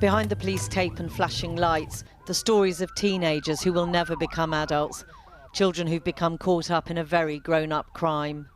Behind the police tape and flashing lights, the stories of teenagers who will never become adults, children who've become caught up in a very grown-up crime.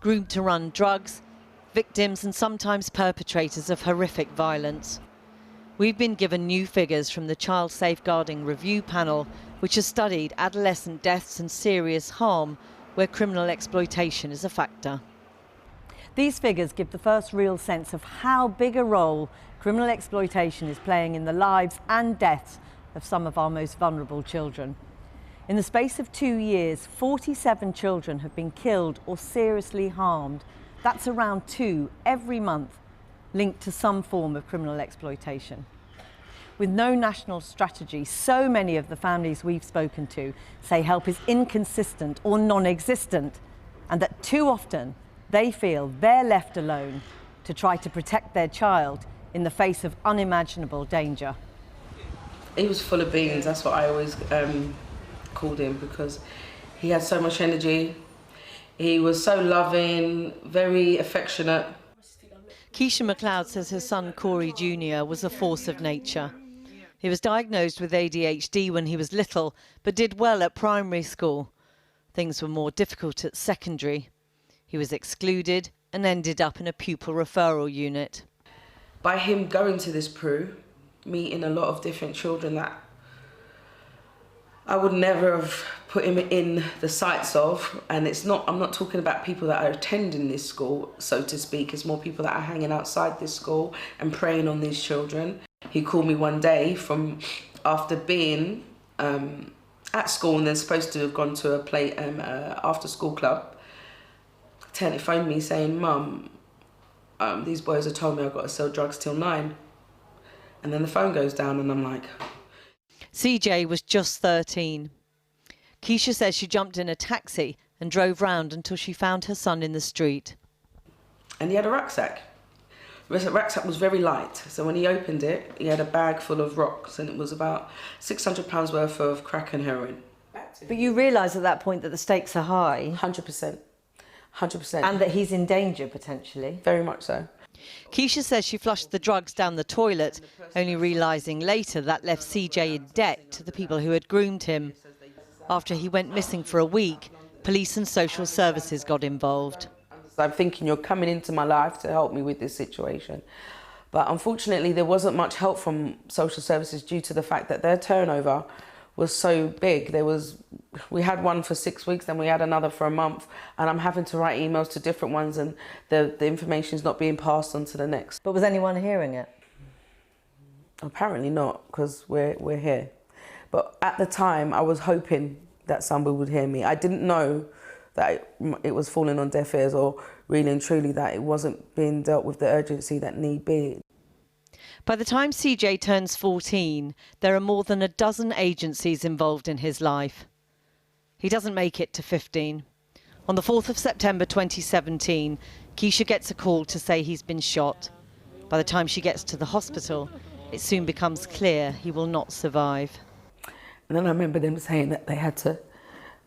Groomed to run drugs, victims and sometimes perpetrators of horrific violence. We've been given new figures from the Child Safeguarding Review Panel, which has studied adolescent deaths and serious harm where criminal exploitation is a factor. These figures give the first real sense of how big a role criminal exploitation is playing in the lives and deaths of some of our most vulnerable children. In the space of 2 years, 47 children have been killed or seriously harmed. That's around 2 every month, linked to some form of criminal exploitation. With no national strategy, so many of the families we've spoken to say help is inconsistent or non-existent, and that too often they feel they're left alone to try to protect their child in the face of unimaginable danger. He was full of beans, that's what I always called him, because he had so much energy. He was so loving, very affectionate. Keisha McLeod says her son Corey Jr. was a force of nature. He was diagnosed with ADHD when he was little, but did well at primary school. Things were more difficult at secondary. He was excluded and ended up in a pupil referral unit. By him going to this PRU, meeting a lot of different children that I would never have put him in the sights of, and I'm not talking about people that are attending this school, so to speak. It's more people that are hanging outside this school and preying on these children. He called me one day from after being at school and then supposed to have gone to a after school club. He phoned me saying, "Mum, these boys have told me I've got to sell drugs till 9. And then the phone goes down and I'm like... CJ was just 13. Keisha says she jumped in a taxi and drove round until she found her son in the street. And he had a rucksack. The rucksack was very light, so when he opened it, he had a bag full of rocks, and it was about £600 worth of crack and heroin. But you realise at that point that the stakes are high? 100%. 100%. And that he's in danger, potentially? Very much so. Keisha says she flushed the drugs down the toilet, only realising later that left CJ in debt to the people who had groomed him. After he went missing for a week, police and social services got involved. I'm thinking, you're coming into my life to help me with this situation. But unfortunately, there wasn't much help from social services due to the fact that their turnover was so big. We had one for 6 weeks, then we had another for a month, and I'm having to write emails to different ones, and the information is not being passed on to the next. But was anyone hearing it? Apparently not, because we're here. But at the time, I was hoping that somebody would hear me. I didn't know that it was falling on deaf ears, or really and truly that it wasn't being dealt with the urgency that need be. By the time CJ turns 14, there are more than a dozen agencies involved in his life. He doesn't make it to 15. On the 4th of September 2017, Keisha gets a call to say he's been shot. By the time she gets to the hospital, it soon becomes clear he will not survive. And then I remember them saying that they had to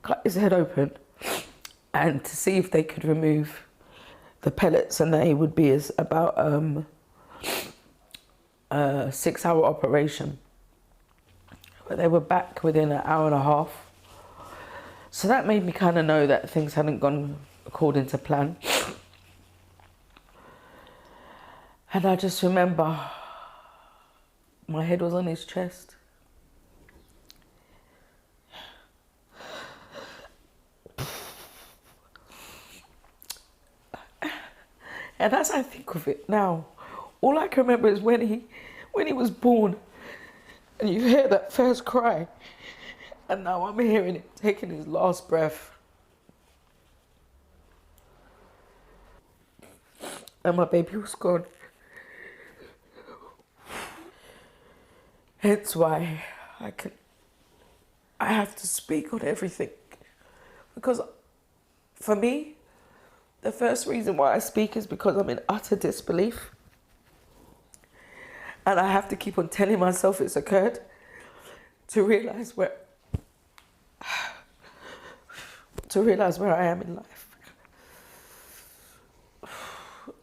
cut his head open and to see if they could remove the pellets, and that he would be about a 6-hour operation. But they were back within an hour and a half. So that made me kind of know that things hadn't gone according to plan. And I just remember my head was on his chest. And as I think of it now, all I can remember is when he was born, and you hear that first cry, and now I'm hearing him taking his last breath. And my baby was gone. Hence why I have to speak on everything. Because for me, the first reason why I speak is because I'm in utter disbelief. And I have to keep on telling myself it's occurred to realise where I am in life.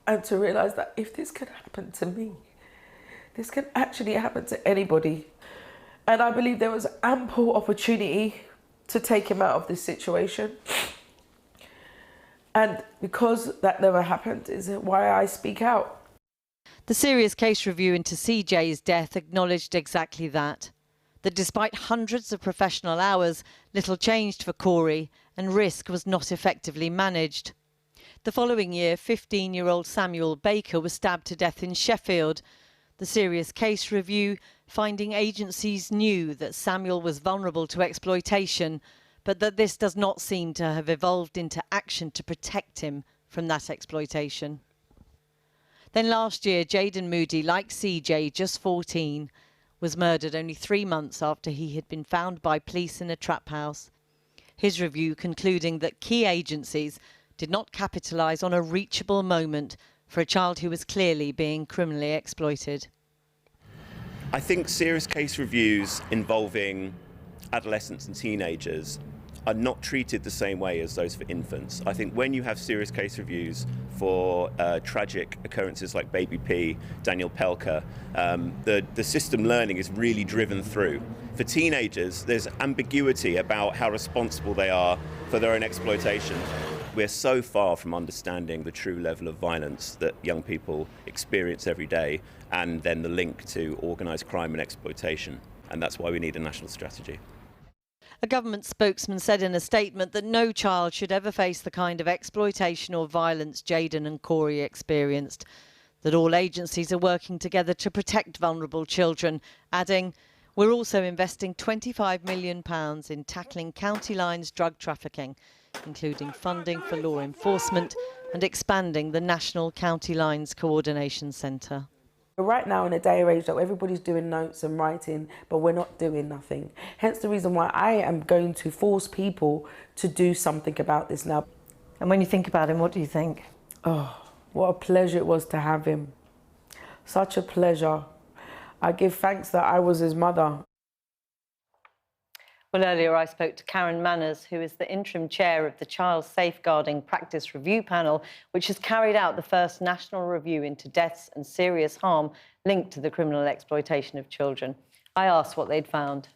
And to realise that if this could happen to me, This can actually happen to anybody. And I believe there was ample opportunity to take him out of this situation. And because that never happened is why I speak out. The serious case review into CJ's death acknowledged exactly that despite hundreds of professional hours, little changed for Corey and risk was not effectively managed. The following year, 15-year-old Samuel Baker was stabbed to death in Sheffield. The serious case review finding agencies knew that Samuel was vulnerable to exploitation, but that this does not seem to have evolved into action to protect him from that exploitation. Then last year, Jayden Moody, like CJ, just 14, was murdered only 3 months after he had been found by police in a trap house. His review concluding that key agencies did not capitalise on a reachable moment for a child who was clearly being criminally exploited. I think serious case reviews involving adolescents and teenagers are not treated the same way as those for infants. I think when you have serious case reviews for tragic occurrences like Baby P, Daniel Pelker, the system learning is really driven through. For teenagers, there's ambiguity about how responsible they are for their own exploitation. We're so far from understanding the true level of violence that young people experience every day, and then the link to organised crime and exploitation. And that's why we need a national strategy. A government spokesman said in a statement that no child should ever face the kind of exploitation or violence Jayden and Corey experienced, that all agencies are working together to protect vulnerable children, adding, "We're also investing £25 million in tackling county lines drug trafficking, including funding for law enforcement and expanding the National County Lines Coordination Centre." Right now in a day and age that everybody's doing notes and writing, but we're not doing nothing. Hence the reason why I am going to force people to do something about this now. And when you think about him, what do you think? Oh, what a pleasure it was to have him. Such a pleasure. I give thanks that I was his mother. Well, earlier I spoke to Karen Manners, who is the interim chair of the Child Safeguarding Practice Review Panel, which has carried out the first national review into deaths and serious harm linked to the criminal exploitation of children. I asked what they'd found.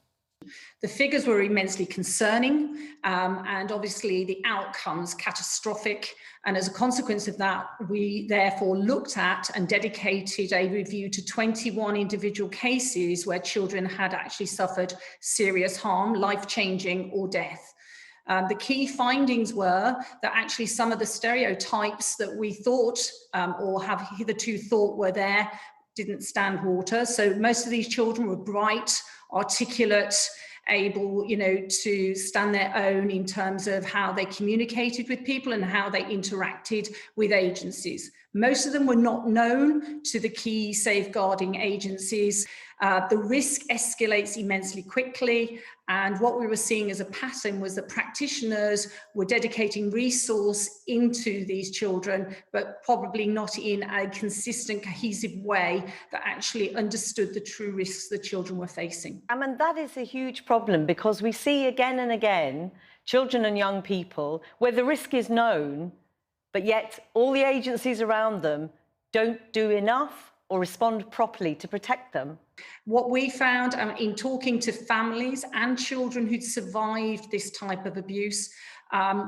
The figures were immensely concerning, and obviously the outcomes catastrophic. And as a consequence of that, we therefore looked at and dedicated a review to 21 individual cases where children had actually suffered serious harm, life-changing or death. The key findings were that actually some of the stereotypes that we thought or have hitherto thought were there didn't stand water. So most of these children were bright, articulate, able, to stand their own in terms of how they communicated with people and how they interacted with agencies. Most of them were not known to the key safeguarding agencies. The risk escalates immensely quickly. And what we were seeing as a pattern was that practitioners were dedicating resource into these children, but probably not in a consistent, cohesive way that actually understood the true risks the children were facing. I mean, that is a huge problem because we see again and again children and young people where the risk is known, but yet all the agencies around them don't do enough or respond properly to protect them. What we found in talking to families and children who'd survived this type of abuse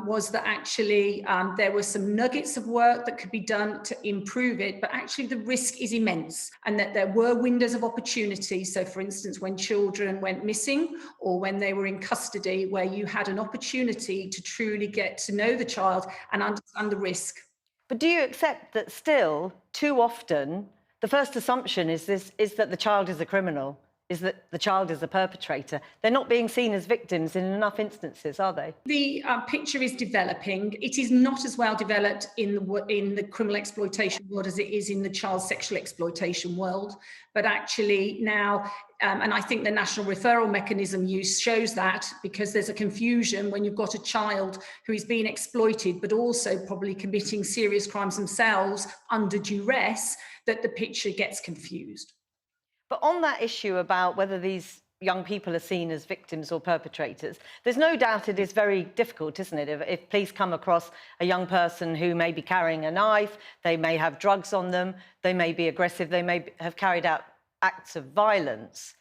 was that actually there were some nuggets of work that could be done to improve it, but actually the risk is immense and that there were windows of opportunity. So for instance, when children went missing or when they were in custody, where you had an opportunity to truly get to know the child and understand the risk. But do you accept that still, too often, the first assumption is that the child is a criminal, is that the child is a perpetrator? They're not being seen as victims in enough instances, are they? The picture is developing. It is not as well developed in the criminal exploitation world as it is in the child sexual exploitation world. But actually now, and I think the national referral mechanism use shows that, because there's a confusion when you've got a child who is being exploited, but also probably committing serious crimes themselves under duress, that the picture gets confused. But on that issue about whether these young people are seen as victims or perpetrators, there's no doubt it is very difficult, isn't it? If police come across a young person who may be carrying a knife, they may have drugs on them, they may be aggressive, they may have carried out acts of violence.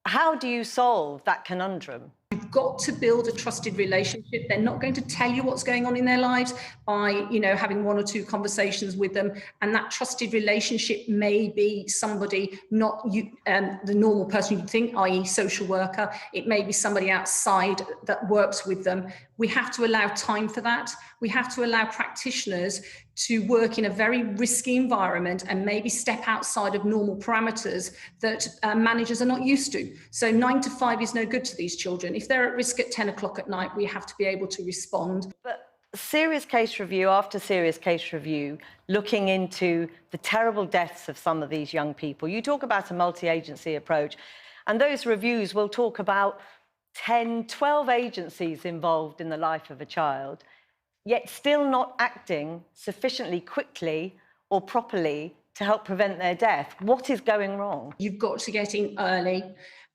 How do you solve that conundrum? You've got to build a trusted relationship. They're not going to tell you what's going on in their lives by, having one or two conversations with them. And that trusted relationship may be somebody, not you, the normal person you'd think, i.e. social worker. It may be somebody outside that works with them. We have to allow time for that. We have to allow practitioners to work in a very risky environment and maybe step outside of normal parameters that managers are not used to. So 9 to 5 is no good to these children. If they're at risk at 10 o'clock at night, we have to be able to respond. But serious case review after serious case review, looking into the terrible deaths of some of these young people. You talk about a multi-agency approach, and those reviews will talk about 10, 12 agencies involved in the life of a child, yet still not acting sufficiently quickly or properly to help prevent their death. What is going wrong? You've got to get in early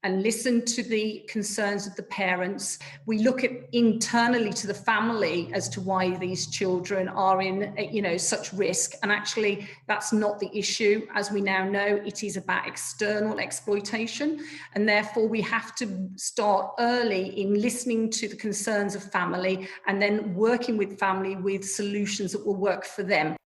and listen to the concerns of the parents. We look at internally to the family as to why these children are in, such risk. And actually, that's not the issue. As we now know, it is about external exploitation. And therefore, we have to start early in listening to the concerns of family and then working with family with solutions that will work for them.